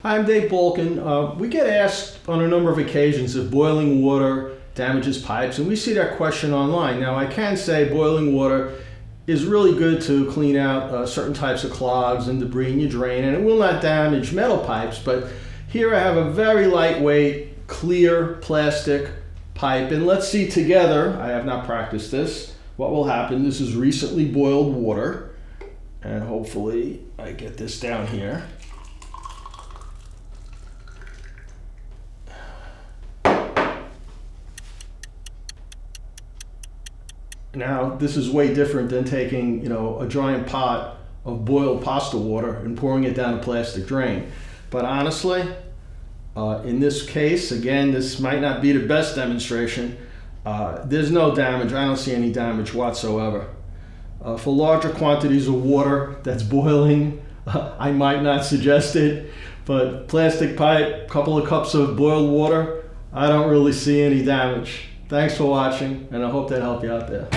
Hi, I'm Dave Balkan. We get asked on a number of occasions if boiling water damages pipes, and we see that question online. Now, I can say boiling water is really good to clean out certain types of clogs and debris in your drain, and it will not damage metal pipes. But here I have a very lightweight, clear plastic pipe, and let's see together, I have not practiced this, what will happen. This is recently boiled water, and hopefully I get this down here. Now, this is way different than taking, a giant pot of boiled pasta water and pouring it down a plastic drain. But honestly, in this case, again, this might not be the best demonstration. There's no damage. I don't see any damage whatsoever. For larger quantities of water that's boiling, I might not suggest it. But plastic pipe, couple of cups of boiled water, I don't really see any damage. Thanks for watching, and I hope that helped you out there.